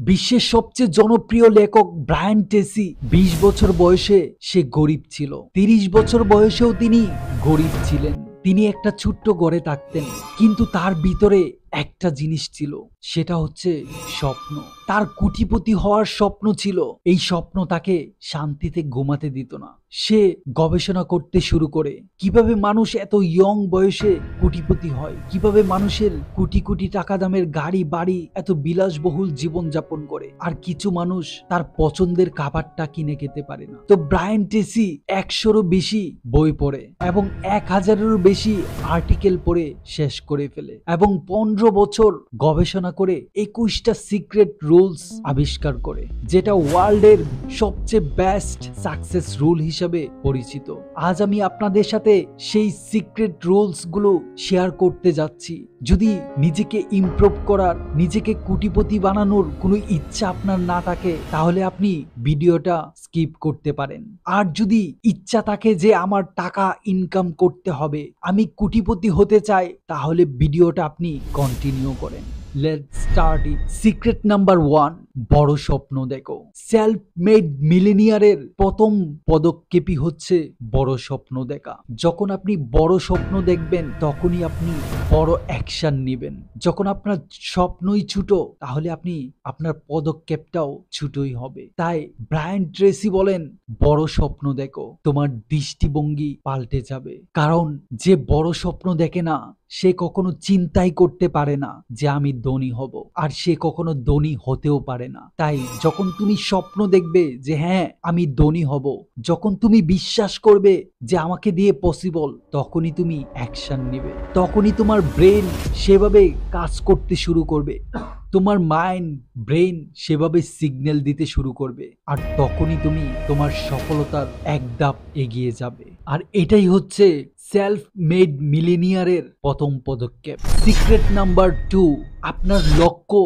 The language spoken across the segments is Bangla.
বিশ্বের সবচেয়ে জনপ্রিয় লেখক ব্রায়ান ট্রেসি ২০ বছর বয়সে সে গরিব ছিল। ৩০ বছর বয়সেও তিনি গরিব ছিলেন। তিনি একটা ছোট্ট ঘরে থাকতেন, কিন্তু তার ভিতরে একটা জিনিস ছিল, সেটা হচ্ছে স্বপ্ন। তার কোটিপতি হওয়ার স্বপ্ন ছিল। এই স্বপ্ন তাকে শান্তিতে ঘুমাতে দিত না। সে গবেষণা করতে শুরু করে কিভাবে মানুষ এত ইয়ং বয়সে কোটিপতি হয়, কিভাবে মানুষের কোটি কোটি টাকা দামের গাড়ি বাড়ি এত বিলাসবহুল জীবন যাপন করে, আর কিছু মানুষ তার পছন্দের খাবারটা কিনে খেতে পারে না। তো ব্রায়ান ট্রেসি ১০০-রও বেশি বই পড়ে এবং ১০০০-এরও বেশি আর্টিকেল পড়ে শেষ করে ফেলে এবং ১৫ বছর গবেষণা করে ২১টা সিক্রেট রুলস আবিষ্কার করে, যেটা ওয়ার্ল্ডের সবচেয়ে বেস্ট সাকসেস রুল হিসেবে পরিচিত। আজ আমি আপনাদের সাথে সেই সিক্রেট রুলস গুলো শেয়ার করতে যাচ্ছি। যদি নিজেকে ইমপ্রুভ করার, নিজেকে কোটিপতি বানানোর কোনো ইচ্ছা আপনার না থাকে, তাহলে আপনি ভিডিওটা স্কিপ করতে পারেন। আর যদি ইচ্ছা থাকে যে আমার টাকা ইনকাম করতে হবে, আমি কোটিপতি হতে চাই, তাহলে ভিডিওটা আপনি কন্টিনিউ করেন। Let's start it. Secret number 1, বড় স্বপ্ন দেখো। সেলফ মেড মিলিনিয়ারের প্রথম পদক্ষেপই হচ্ছে বড় স্বপ্ন দেখা। যখন আপনি বড় স্বপ্ন দেখবেন, তখনই আপনি বড় অ্যাকশন নেবেন। যখন আপনার স্বপ্নই ছোট, তাহলে আপনি আপনার পদক্ষেপটাও ছোটই হবে। তাই ব্রায়ান ট্রেসি বলেন, বড় স্বপ্ন দেখো, তোমার দৃষ্টিভঙ্গি পাল্টে যাবে। কারণ যে বড় স্বপ্ন দেখে না, সে কখনো চিন্তাই করতে পারে না যে আমি ধনী হব, আর সে কখনো ধনী হতেও পারে না। তাই যখন তুমি স্বপ্ন দেখবে যে হ্যাঁ আমি ধনী হব, যখন তুমি বিশ্বাস করবে যে আমাকে দিয়ে পসিবল, তখনই তুমি অ্যাকশন নেবে। তখনই তোমার ব্রেন সেভাবে কাজ করতে শুরু করবে, তোমার মাইন্ড ব্রেন সেভাবে সিগন্যাল দিতে শুরু করবে, আর তখনই তুমি তোমার সফলতার এক ধাপ এগিয়ে যাবে। আর এটাই হচ্ছে সেলফ মেড মিলিনিয়ারের প্রথম পদক্ষেপ। সিক্রেট নাম্বার 2, আপনার লক্ষ্য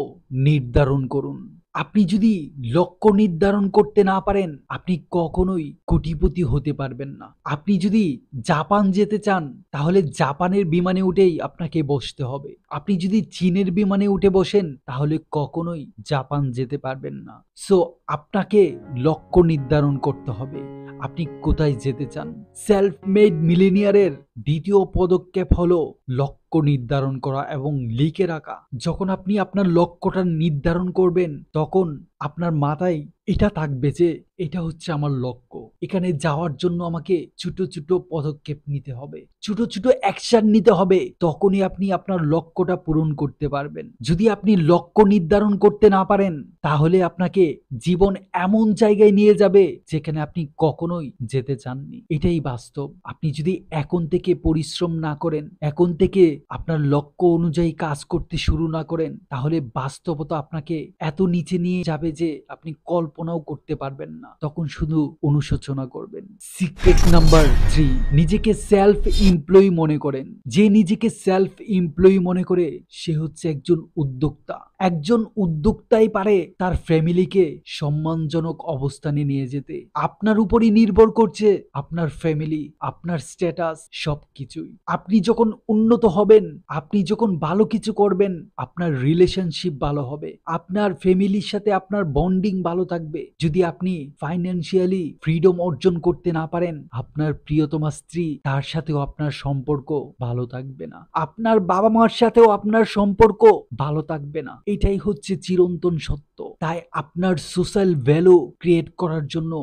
নির্ধারণ করুন। আপনি যদি লক্ষ্য নির্ধারণ করতে না পারেন, আপনি কখনোই কোটিপতি হতে পারবেন না। আপনি যদি জাপান যেতে চান, তাহলে জাপানের বিমানে উঠেই আপনাকে বসতে হবে। আপনি যদি চীনের বিমানে উঠে বসেন, তাহলে কখনোই জাপান যেতে পারবেন না। সো আপনাকে লক্ষ্য নির্ধারণ করতে হবে আপনি কোথায় যেতে চান। সেলফ মেড মিলিনিয়ারের দ্বিতীয় পদক্ষেপ হলো লক্ষ্য নির্ধারণ করা এবং লিখে রাখা। যখন আপনি আপনার লক্ষ্যটা নির্ধারণ করবেন, তখন আপনার মাথায় এটা থাকবে যে এটা হচ্ছে আমার লক্ষ্য, এখানে যাওয়ার জন্য আমাকে ছোট ছোট পদক্ষেপ নিতে হবে, ছোট ছোট অ্যাকশন নিতে হবে। তখনই আপনি আপনার লক্ষ্যটা পূরণ করতে পারবেন। যদি আপনি লক্ষ্য নির্ধারণ করতে না পারেন, তাহলে আপনাকে জীবন এমন জায়গায় নিয়ে যাবে যেখানে আপনি কখনোই যেতে চাননি। এটাই বাস্তব। আপনি যদি এখন থেকে পরিশ্রম না করেন, এখন থেকে আপনার লক্ষ্য অনুযায়ী কাজ করতে শুরু না করেন, তাহলে বাস্তবতা আপনাকে এত নিচে নিয়ে যাবে যে আপনি কল্পনাও করতে পারবেন না। তখন শুধু অনুশোচনা করবেন। সিক্রেট নাম্বার 3, নিজেকে সেলফ এমপ্লয়ি মনে করেন। যে নিজেকে সেলফ এমপ্লয়ি মনে করে, সে হচ্ছে একজন উদ্যোক্তা। একজন উদ্যোক্তাই পারে তার ফ্যামিলিকে সম্মানজনক অবস্থানে নিয়ে যেতে। আপনার উপরই নির্ভর করছে আপনার ফ্যামিলি, আপনার স্ট্যাটাস, সবকিছুই। আপনি যখন উন্নত হবেন, আপনি যখন ভালো কিছু করবেন, আপনার রিলেশনশিপ ভালো হবে, আপনার ফ্যামিলির সাথে আপনার বন্ডিং ভালো থাকবে। যদি আপনি ফাইন্যান্সিয়ালি ফ্রিডম অর্জন করতে না পারেন, আপনার প্রিয়তমা স্ত্রী, তার সাথেও আপনার সম্পর্ক ভালো থাকবে না, আপনার বাবা মার সাথেও আপনার সম্পর্ক ভালো থাকবে না। এটাই হচ্ছে চিরন্তন সত্য। তাই আপনার সোশ্যাল ভ্যালু ক্রিয়েট করার জন্য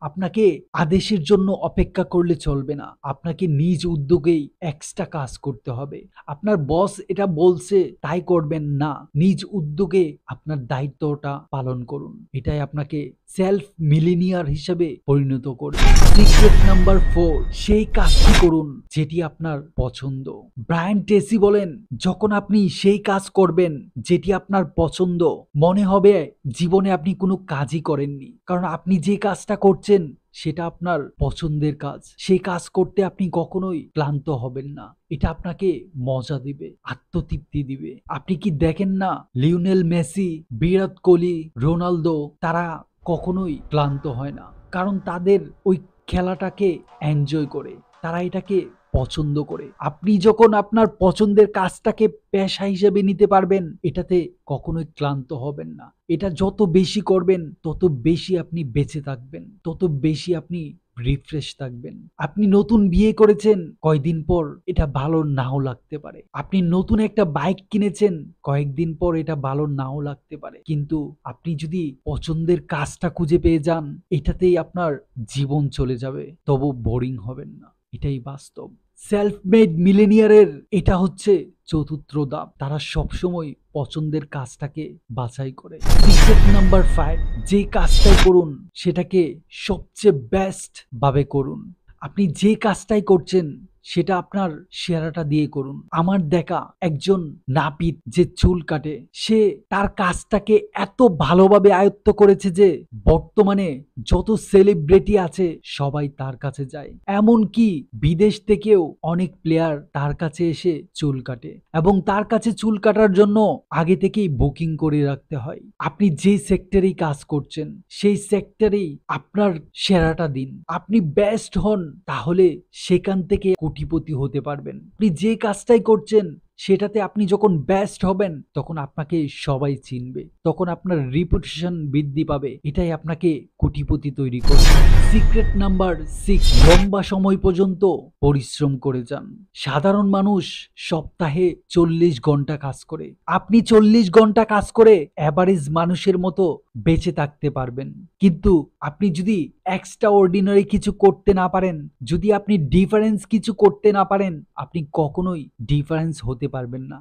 আপনাকে আদেশের জন্য অপেক্ষা করলে চলবে না। আপনাকে নিজ উদ্যোগেই এক্সট্রা কাজ করতে হবে। আপনার বস এটা বলছে তাই করবেন না, নিজ উদ্যোগে আপনার দায়িত্বটা পালন করুন। এটাই আপনাকে সেলফ মিলিনিয়ার হিসেবে পরিণত করবে। সিক্রেট নাম্বার 4, সেই কাজটি করুন যেটি আপনার পছন্দ। ব্রায়ান ট্রেসি বলেন, যখন আপনি সেই কাজ করবেন যেটি আপনার পছন্দ, মনে হবে জীবনে আপনি কোনো কাজই করেননি। কারণ আপনি যে কাজটা করছেন সেটা আপনার পছন্দের কাজ। সেই কাজ করতে আপনি কখনোই ক্লান্ত হবেন না। এটা আপনাকে মজা দিবে, আত্মতৃপ্তি দিবে। আপনি কি দেখেন না, Lionel Messi, Virat Kohli, Ronaldo, তারা কখনোই ক্লান্ত হয় না, কারণ তাদের ওই খেলাটাকে এনজয় করে, তারা এটাকে পছন্দ করে। আপনি যখন আপনার পছন্দের কাজটাকে পেশা হিসেবে নিতে পারবেন, এটাতে কখনোই ক্লান্ত হবেন না। এটা যত বেশি করবেন তত বেশি আপনি বেঁচে থাকবেন, তত বেশি আপনি রিফ্রেশ থাকবেন। আপনি নতুন বিয়ে করেছেন, কয়েকদিন পর এটা ভালো নাও লাগতে পারে। আপনি নতুন একটা বাইক কিনেছেন, কয়েকদিন পর এটা ভালো নাও লাগতে পারে। কিন্তু আপনি যদি পছন্দের কাজটা খুঁজে পেয়ে যান, এটাতেই আপনার জীবন চলে যাবে, তবু বোরিং হবেন না। এটাই বাস্তব। সেলফ মেড মিলেনিয়ারের এটা হচ্ছে চতুর্থ ধাপ। তারা সবসময় পছন্দের কাজটাকে বাছাই করে। সিক্রেট নাম্বার 5, যে কাজটাই করুন সেটাকে সবচেয়ে বেস্ট ভাবে করুন। আপনি যে কাজটাই করছেন সেটা আপনার সেরাটা দিয়ে করুন। আমার দেখা একজন নাপিত যে চুল কাটে, সে তার কাজটাকে এত ভালোভাবে আয়ত্ত করেছে যে বর্তমানে যত সেলিব্রিটি আছে সবাই তার কাছে যায়। এমনকি বিদেশ থেকেও অনেক প্লেয়ার তার কাছে এসে চুল কাটে, এবং তার কাছে চুল কাটার জন্য আগে থেকেই বুকিং করে রাখতে হয়। আপনি যে সেক্টরেই কাজ করছেন সেই সেক্টরেই আপনার সেরাটা দিন। আপনি বেস্ট হন, তাহলে সেখান থেকে কোটিপতি হতে পারবেন। আপনি যে কাজটাই করছেন সেটাতে আপনি যখন বেস্ট হবেন, তখন আপনাকে সবাই চিনবে, তখন আপনার রিপুটেশন বৃদ্ধি পাবে। এটাই আপনাকে কোটিপতি তৈরি করবে। সিক্রেট নাম্বার 6, লম্বা সময় পর্যন্ত পরিশ্রম করে যান। সাধারণ মানুষ সপ্তাহে 40 ঘন্টা কাজ করে। আপনি 40 ঘন্টা কাজ করে অ্যাভারেজ মানুষের মতো বেঁচে থাকতে পারবেন। কিন্তু আপনি যদি এক্সট্রা অর্ডিনারি কিছু করতে না পারেন, যদি আপনি ডিফারেন্স কিছু করতে না পারেন, আপনি কখনোই ডিফারেন্স হতে পারবেন না।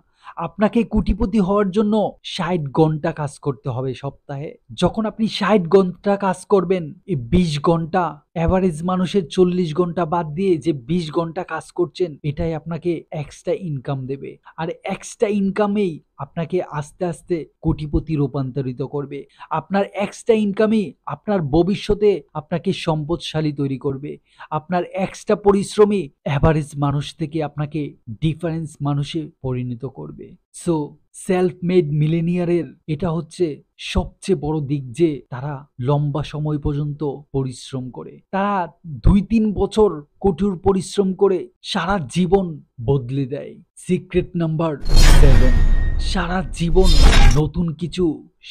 আপনাকে কোটিপতি হওয়ার জন্য 60 ঘন্টা কাজ করতে হবে সপ্তাহে। যখন আপনি 60 ঘন্টা কাজ করবেন, এই 20 ঘন্টা অ্যাভারেজ মানুষের 40 ঘন্টা বাদ দিয়ে যে 20 ঘন্টা কাজ করছেন, এটাই আপনাকে এক্সট্রা ইনকাম দেবে। আর এক্সট্রা ইনকামেই আপনাকে আস্তে আস্তে কোটিপতি রূপান্তরিত করবে। আপনার এক্সট্রা ইনকামই আপনার ভবিষ্যতে আপনাকে সম্পদশালী তৈরি করবে। আপনার এক্সট্রা পরিশ্রমই অ্যাভারেজ মানুষ থেকে আপনাকে ডিফারেন্স মানুষে পরিণত করবে। সো সেলফ মেড মিলেনিয়ারের এটা হচ্ছে সবচেয়ে বড় দিক, যে তারা লম্বা সময় পর্যন্ত পরিশ্রম করে। তারা 2-3 বছর কঠোর পরিশ্রম করে সারা জীবন বদলে দেয়। সিক্রেট নাম্বার 7, সারা জীবন নতুন কিছু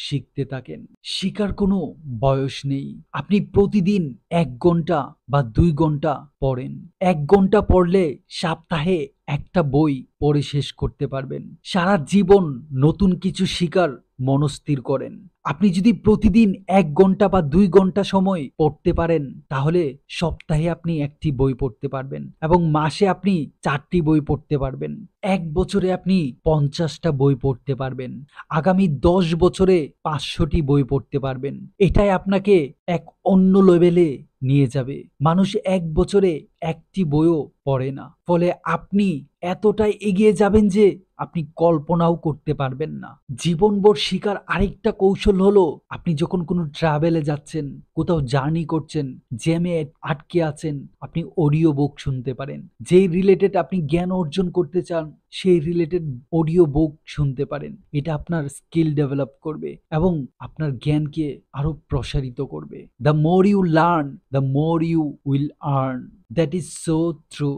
শিখতে থাকেন। শিখার কোনো বয়স নেই। আপনি প্রতিদিন 1 ঘন্টা বা 2 ঘন্টা পড়েন। 1 ঘন্টা পড়লে সপ্তাহে একটা বই পড়ে শেষ করতে পারবেন। সারা জীবন নতুন কিছু শিখার মনস্থির করেন। আপনি যদি প্রতিদিন 1 ঘন্টা বা 2 ঘন্টা সময় পড়তে পারেন, তাহলে সপ্তাহে আপনি একটি বই পড়তে পারবেন, এবং মাসে আপনি 4টি বই পড়তে পারবেন। 1 বছরে আপনি 50টা বই পড়তে পারবেন। আগামী 10 বছরে 500টি বই পড়তে পারবেন। এটাই আপনাকে এক অন্য লেভেলে নিয়ে যাবে। মানুষ 1 বছরে একটি বইও পড়ে না। ফলে আপনি এতটাই এগিয়ে যাবেন যে আপনি কল্পনাও করতে পারবেন না। জীবনভর শিকার আরেকটা কৌশল হলো, আপনি যখন কোনো ট্রাভেলে যাচ্ছেন, কোথাও জার্নি করছেন, জ্যামে আটকে আছেন, আপনি অডিও বুক শুনতে পারেন। যেই রিলেটেড আপনি জ্ঞান অর্জন করতে চান, সেই রিলেটেড অডিও বুক শুনতে পারেন। এটা আপনার স্কিল ডেভেলপ করবে এবং আপনার জ্ঞানকে আরো প্রসারিত করবে। The more you learn, the more you will earn. That is so true.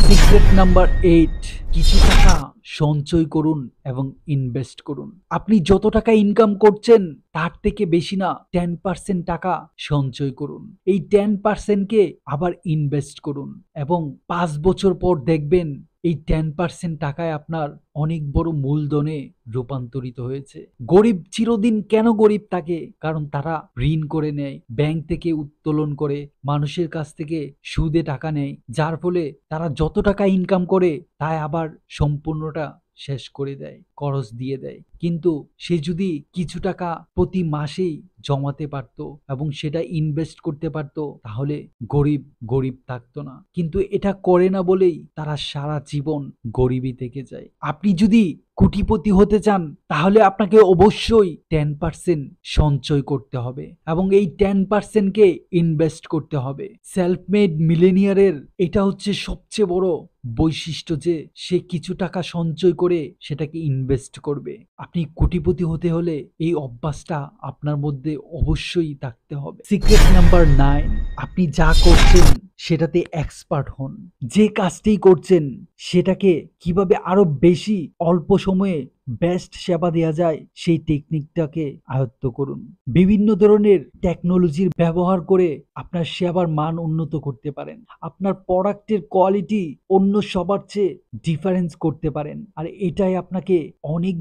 Secret number 8, কিছু টাকা সঞ্চয় করুন এবং ইনভেস্ট করুন। আপনি যত টাকা ইনকাম করছেন তার থেকে বেশি না, 10% টাকা সঞ্চয় করুন। এই 10%কে আবার ইনভেস্ট করুন, এবং 5 বছর পর দেখবেন এই 10% টাকায় আপনার অনেক বড় মূলধনে রূপান্তরিত হয়েছে। গরিব চিরদিন কেন গরিব থাকে? কারণ তারা ঋণ করে নেয়, ব্যাংক থেকে উত্তোলন করে, মানুষের কাছ থেকে সুদে টাকা নেয়, যার ফলে তারা যত টাকা ইনকাম করে তাই আবার সম্পূর্ণটা শেষ করে দেয়, খরচ দিয়ে দেয়। কিন্তু সে যদি কিছু টাকা প্রতি মাসেই জমাতে পারতো এবং সেটা ইনভেস্ট করতে পারতো, তাহলে গরিব গরিব থাকতো না। কিন্তু এটা করে না বলেই তারা সারা জীবন গরিবই থেকে যায়। আপনি যদি কোটিপতি হতে চান, তাহলে আপনাকে অবশ্যই 10% সঞ্চয় করতে হবে এবং এই 10%কে ইনভেস্ট করতে হবে। সেলফ মেড মিলেনিয়ারের এটা হচ্ছে সবচেয়ে বড় বৈশিষ্ট্য, যে সে কিছু টাকা সঞ্চয় করে সেটাকে ইনভেস্ট করবে। আপনি কোটিপতি হতে হলে এই অভ্যাসটা আপনার মধ্যে অবশ্যই থাকতে হবে। সিক্রেট নাম্বার 9, আপনি যা করছেন সেটাতে এক্সপার্ট হন। যে কাজটি করছেন সেটাকে কিভাবে আরো বেশি অল্প সময়ে বেস্ট সেবা দেওয়া যায় সেই টেকনিকটাকে আয়ত্ত করুন। বিভিন্ন ধরনের টেকনোলজির ব্যবহার করে আপনার সেবার মান উন্নত করতে পারেন। আপনার প্রোডাক্টের কোয়ালিটি অন্য সবার চেয়ে ডিফারেন্স করতে পারেন, আর এটাই আপনাকে অনেক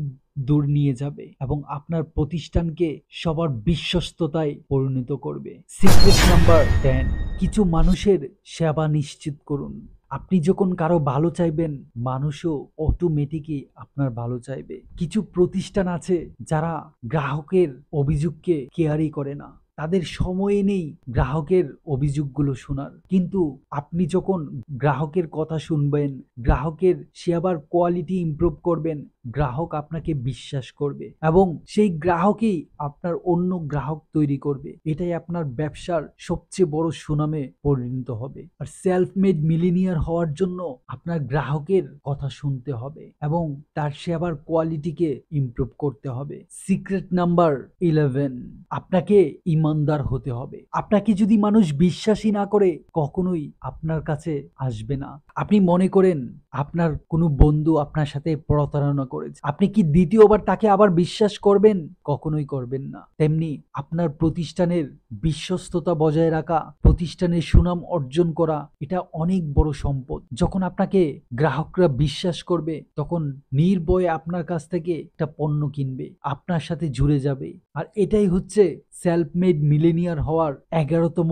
দূর নিয়ে যাবে এবং আপনার প্রতিষ্ঠানকে সবার বিশ্বস্ততায় পরিণত করবে। সিক্রেট নাম্বার 10, কিছু মানুষের সেবা নিশ্চিত করুন। আপনি যখন কারো ভালো চাইবেন, মানুষও অটোমেটিকই আপনার ভালো চাইবে। কিছু প্রতিষ্ঠান আছে যারা গ্রাহকের অভিযোগকে কেয়ারই করে না, তাদের সময় নেই গ্রাহকের অভিযোগগুলো শোনার। কিন্তু আপনি যখন গ্রাহকের কথা শুনবেন, গ্রাহকের সেবার কোয়ালিটি ইমপ্রুভ করবেন, গ্রাহক আপনাকে বিশ্বাস করবে এবং সেই গ্রাহকই আপনার অন্য গ্রাহক তৈরি করবে। এটাই আপনার ব্যবসার সবচেয়ে বড় সুনামে পরিণত হবে। আর সেলফ মেড মিলিনিয়ার হওয়ার জন্য আপনার গ্রাহকের কথা শুনতে হবে এবং তার সেবার কোয়ালিটিকে ইমপ্রুভ করতে হবে। সিক্রেট নাম্বার 11, আপনাকে ইমানদার হতে হবে। আপনাকে যদি মানুষ বিশ্বাসই না করে, কখনোই আপনার কাছে আসবে না। আপনি মনে করেন আপনার কোনো বন্ধু আপনার সাথে প্রতারণা করেছে, আপনি কি দ্বিতীয়বার তাকে আবার বিশ্বাস করবেন? কখনোই করবেন না। তেমনি আপনার প্রতিষ্ঠানের বিশ্বস্ততা বজায় রাখা, প্রতিষ্ঠানের সুনাম অর্জন করা, এটা অনেক বড় সম্পদ। যখন আপনাকে গ্রাহকরা বিশ্বাস করবে, তখন নির্ভয়ে আপনার কাছ থেকে একটা পণ্য কিনবে, আপনার সাথে জুড়ে যাবে। আর এটাই হচ্ছে সেলফ মেড মিলেনিয়ার হওয়ার 11তম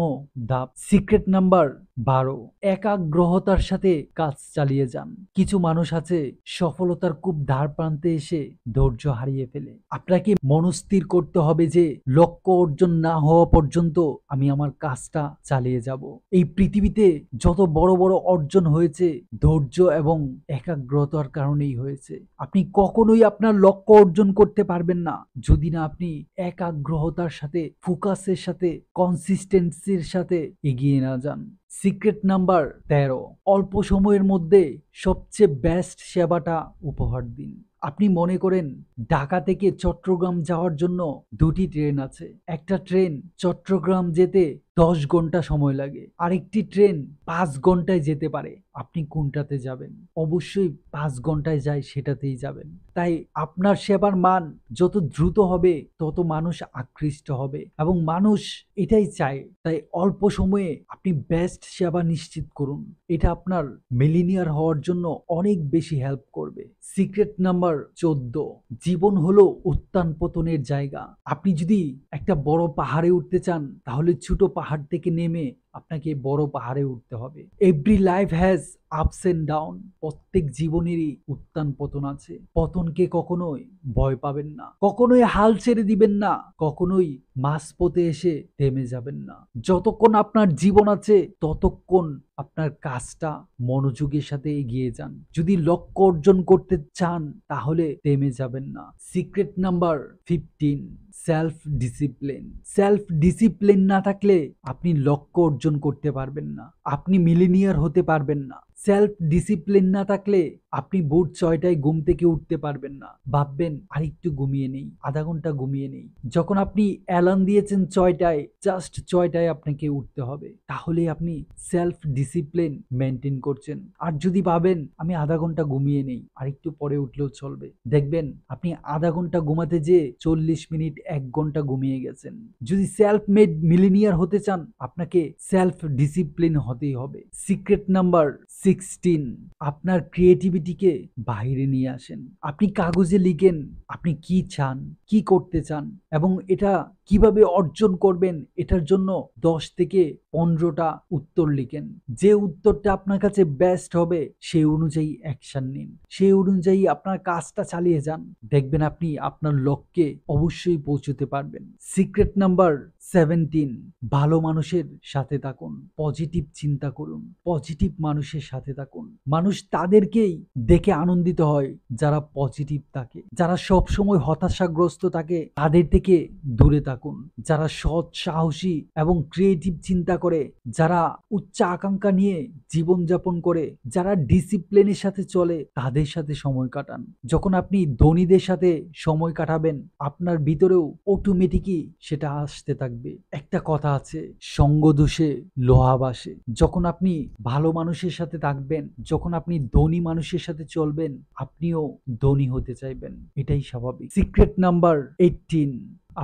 ধাপ। সিক্রেট নাম্বার 12, একাগ্রহতার সাথে কাজ চালিয়ে যান। কিছু মানুষ আছে সফলতার খুব ধার প্রান্তে এসে ধৈর্য হারিয়ে ফেলে। আপনাকে মনস্থির করতে হবে যে লক্ষ্য অর্জন না হওয়া পর্যন্ত আমি আমার কাজটা চালিয়ে যাব। এই পৃথিবীতে যত বড় বড় অর্জন হয়েছে ধৈর্য এবং একাগ্রতার কারণেই হয়েছে। আপনি কখনোই আপনার লক্ষ্য অর্জন করতে পারবেন না যদি না আপনি একাগ্রহতার সাথে, ফোকাসের সাথে, কনসিস্টেন্সির সাথে এগিয়ে না যান। সিক্রেট নাম্বার 13, অল্প সময়ের মধ্যে সবচেয়ে বেস্ট সেবাটা উপহার দিন। আপনি মনে করেন ঢাকা থেকে চট্টগ্রাম যাওয়ার জন্য 2টি ট্রেন আছে। একটা ট্রেন চট্টগ্রাম যেতে 10 ঘন্টা সময় লাগে, আরেকটি ট্রেন 5 ঘন্টায় যেতে পারে। আপনি কোনটাতে যাবেন? অবশ্যই 5 ঘন্টায় যায় সেটাতেই যাবেন। তাই আপনার সেবার মান যত দ্রুত হবে তত মানুষ আকৃষ্ট হবে এবং মানুষ এটাই চায়। তাই অল্প সময়ে আপনি বেস্ট সেবা নিশ্চিত করুন। এটা আপনার মিলিনিয়ার হওয়ার জন্য অনেক বেশি হেল্প করবে। সিক্রেট নাম্বার 14, জীবন হলো উত্থান পতনের জায়গা। আপনি যদি একটা বড় পাহাড়ে উঠতে চান, তাহলে ছোট পাহাড় থেকে নেমে আপনাকে বড় পাহাড়ে উঠতে হবে। Every life has ups and down. প্রত্যেক জীবনেরই উত্থান পতন আছে। পতনকে কখনোই ভয় পাবেন না, কখনোই হাল ছেড়ে দিবেন না, কখনোই মাঝপথে এসে থেমে যাবেন না। যতক্ষণ আপনার জীবন আছে ততক্ষণ আপনার কাজটা মনোযোগের সাথে এগিয়ে যান। যদি লক্ষ্য অর্জন করতে চান তাহলে থেমে যাবেন না। Secret number 15, self discipline. Self discipline না থাকলে আপনি লক্ষ্য অর্জন করতে পারবেন না, আপনি মিলিনিয়ার হতে পারবেন না। সেলফ ডিসিপ্লিন না থাকলে আপনি ভোর 6টায় ঘুম থেকে উঠতে পারবেন না, ভাববেন আরেকটু ঘুমিয়ে নেই, আধা ঘন্টা ঘুমিয়ে নেই। যখন আপনি অ্যালার্ম দিয়েছেন 6টায়, জাস্ট 6টায় আপনাকে উঠতে হবে, তাহলে আপনি সেলফ ডিসিপ্লিন মেনটেন করছেন। আর যদি ভাবেন আমি আধা ঘন্টা ঘুমিয়ে নেই, আরেকটু পরে উঠলেও চলবে, দেখবেন আপনি আধা ঘন্টা ঘুমাতে যেয়ে 40 মিনিট 1 ঘন্টা ঘুমিয়ে গেছেন। যদি সেলফ মেড মিলিনিয়ার হতে চান, আপনাকে সেলফ ডিসিপ্লিন হতেই হবে। সিক্রেট নাম্বার 16, আপনার ক্রিয়েটিভিটিকে বাইরে নিয়ে আসেন। আপনি কাগজে লিখেন আপনি কি চান, কি করতে চান এবং এটা কিভাবে অর্জন করবেন। এটার জন্য 10 থেকে 15টা উত্তর লিখেন। যে উত্তরটা আপনার কাছে বেস্ট হবে সেই অনুযায়ী অ্যাকশন নিন, সেই অনুযায়ী আপনার কাজটা চালিয়ে যান। দেখবেন আপনি আপনার লক্ষ্যে অবশ্যই পৌঁছতে পারবেন। সিক্রেট নাম্বার 17, ভালো মানুষের সাথে থাকুন, পজিটিভ চিন্তা করুন, পজিটিভ মানুষের সাথে থাকুন। মানুষ তাদেরকেই দেখে আনন্দিত হয় যারা পজিটিভ থাকে। যারা সব সময় হতাশাগ্রস্ত থাকে তাদের থেকে দূরে থাকুন। থাকুন। যারা সৎ, সাহসী এবং ক্রিয়েটিভ চিন্তা করে, যারা উচ্চ আকাঙ্ক্ষা নিয়ে জীবনযাপন করে, যারা ডিসিপ্লিনের সাথে চলে, তাদের সাথে সময় কাটান। যখন আপনি ধনীদের সাথে সময় কাটাবেন, আপনার ভিতরেও অটোমেটিকই সেটা আসতে থাকবে। একটা কথা আছে, সঙ্গ দোষে লোহা ভাসে। যখন আপনি ভালো মানুষের সাথে থাকবেন, যখন আপনি ধনী মানুষের সাথে চলবেন, আপনিও ধনী হতে চাইবেন। এটাই স্বাভাবিক। সিক্রেট নাম্বার 18,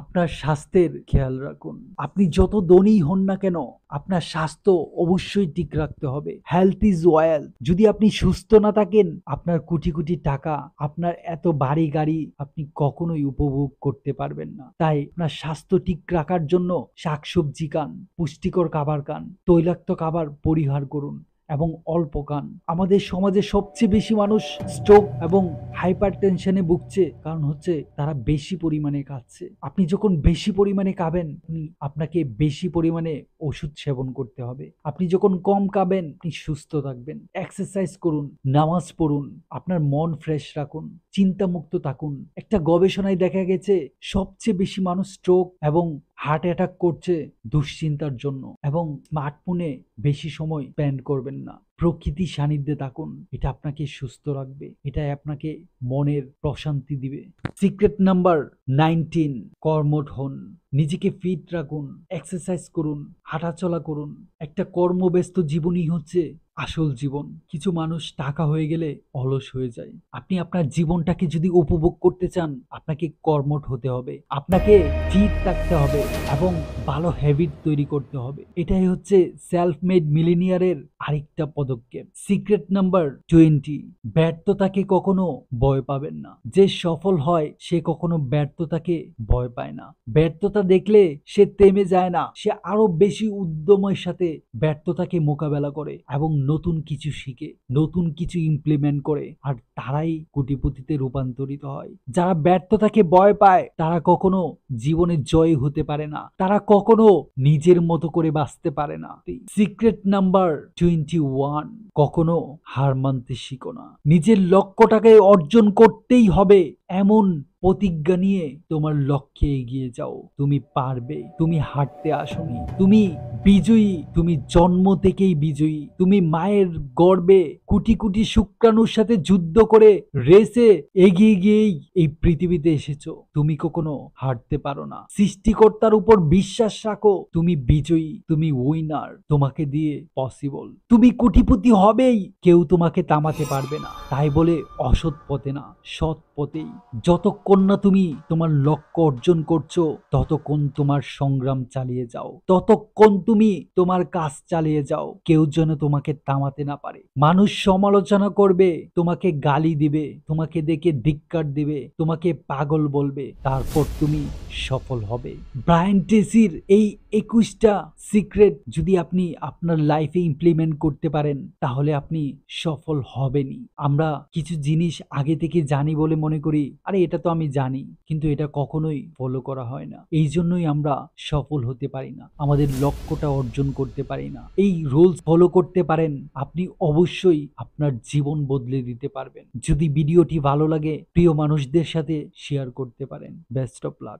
আপনার স্বাস্থ্যের খেয়াল রাখুন। আপনি যত ধনী হন না কেন, আপনার স্বাস্থ্য অবশ্যই ঠিক রাখতে হবে। Health is wealth. যদি আপনি সুস্থ না থাকেন, আপনার কোটি কোটি টাকা, আপনার এত বাড়ি গাড়ি আপনি কখনোই উপভোগ করতে পারবেন না। তাই আপনার স্বাস্থ্য ঠিক রাখার জন্য শাকসবজি খান, পুষ্টিকর খাবার খান, তৈলাক্ত খাবার পরিহার করুন এবং অল্প খান। আমাদের সমাজে সবচেয়ে বেশি মানুষ স্ট্রোক এবং হাইপার টেনশনে ভুগছে, কারণ হচ্ছে তারা বেশি পরিমাণে খাচ্ছে। আপনি যখন বেশি পরিমাণে খাবেন, আপনাকে বেশি পরিমাণে ওষুধ সেবন করতে হবে। আপনি যখন কম খাবেন, আপনি সুস্থ থাকবেন। এক্সারসাইজ করুন, নামাজ পড়ুন, আপনার মন ফ্রেশ রাখুন, চিন্তামুক্ত থাকুন। একটা গবেষণায় দেখা গেছে সবচেয়ে বেশি মানুষ স্ট্রোক এবং হার্ট অ্যাটাক করছে দুশ্চিন্তার জন্য। এবং স্মার্টফোনে বেশি সময় স্পেন্ড করবেন না, প্রকৃতি সান্নিধ্যে থাকুন। এটা আপনাকে সুস্থ রাখবে, এটা আপনাকে মনের প্রশান্তি দিবে। সিক্রেট নাম্বার 19, কর্মঠ হন। নিজেকে ফিট রাখুন, এক্সারসাইজ করুন, হাঁটাচলা করুন। একটা কর্মব্যস্ত জীবনই হচ্ছে আসল জীবন। কিছু মানুষ টাকা হয়ে গেলে অলস হয়ে যায়। আপনি আপনার জীবনটাকে যদি উপভোগ করতে চান, আপনাকে কর্মঠ হতে হবে, আপনাকে ফিট থাকতে হবে এবং ভালো হ্যাবিট তৈরি করতে হবে। এটাই হচ্ছে সেলফ মেড মিলিনিয়ারের আরেকটা পদক্ষেপ। সিক্রেট নাম্বার 20, ব্যর্থতাকে কখনো ভয় পাবেন না। যে সফল হয় সে কখনো ব্যর্থতাকে ভয় পায় না। ব্যর্থতা দেখলে সে থেমে যায় না, সে আরো বেশি উদ্যমের সাথে ব্যর্থতাকে মোকাবেলা করে এবং নতুন কিছু শিখে, নতুন কিছু ইমপ্লিমেন্ট করে, আর তারাই কোটিপতিতে রূপান্তরিত হয়। যারা ব্যর্থতাকে ভয় পায়, তারা কখনো জীবনে জয় হতে পারে না, তারা কখনো নিজের মতো করে বাঁচতে পারে না। সিক্রেট নাম্বার 21, কখনো হার মানতে শিখো না। নিজের লক্ষ্যটাকে অর্জন করতেই হবে এমন প্রতিজ্ঞা নিয়ে তোমার লক্ষ্যে এগিয়ে যাও। তুমি পারবে, তুমি হারতে আসনি, তুমি বিজয়ী, তুমি জন্ম থেকেই বিজয়ী। তুমি মায়ের গর্ভে কোটি কোটি শুক্রাণুর সাথে যুদ্ধ করে রেসে এগিয়ে গিয়েই এই পৃথিবীতে এসেছো। তুমি কখনো হারতে পারো না। সৃষ্টিকর্তার উপর বিশ্বাস রাখো, তুমি বিজয়ী, তুমি উইনার, তোমাকে দিয়ে পসিবল। তুমি কোটিপতি হবেই, কেউ তোমাকে থামাতে পারবে না। তাই বলে অসৎ পথে না, সৎ পথেই। যতক্ষণ না তুমি তোমার লক্ষ্য অর্জন করছো, ততক্ষণ তোমার সংগ্রাম চালিয়ে যাও, ততক্ষণ তুমি তোমার কাজ চালিয়ে যাও। কেউ যেন তোমাকে থামাতে না পারে। মানুষ সমালোচনা করবে, তোমাকে গালি দিবে, তোমাকে দেখে ধিক্কার দিবে, তোমাকে পাগল বলবে, তারপর তুমি সফল হবে। ব্রায়ান ট্রেসির এই 21টা সিক্রেট যদি আপনি আপনার লাইফে ইমপ্লিমেন্ট করতে পারেন, তাহলে আপনি সফল হবেনই। আমরা কিছু জিনিস আগে থেকে জানি বলে মনে করি, আরে এটা তো আমি জানি, কিন্তু এটা কখনোই ফলো করা হয় না। এই জন্যই আমরা সফল হতে পারি না, আমাদের লক্ষ্যটা অর্জন করতে পারি না। এই রুলস ফলো করতে পারেন, আপনি অবশ্যই আপনার জীবন বদলে দিতে পারবেন। যদি ভিডিওটি ভালো লাগে, প্রিয় মানুষদের সাথে শেয়ার করতে পারেন। Best of luck.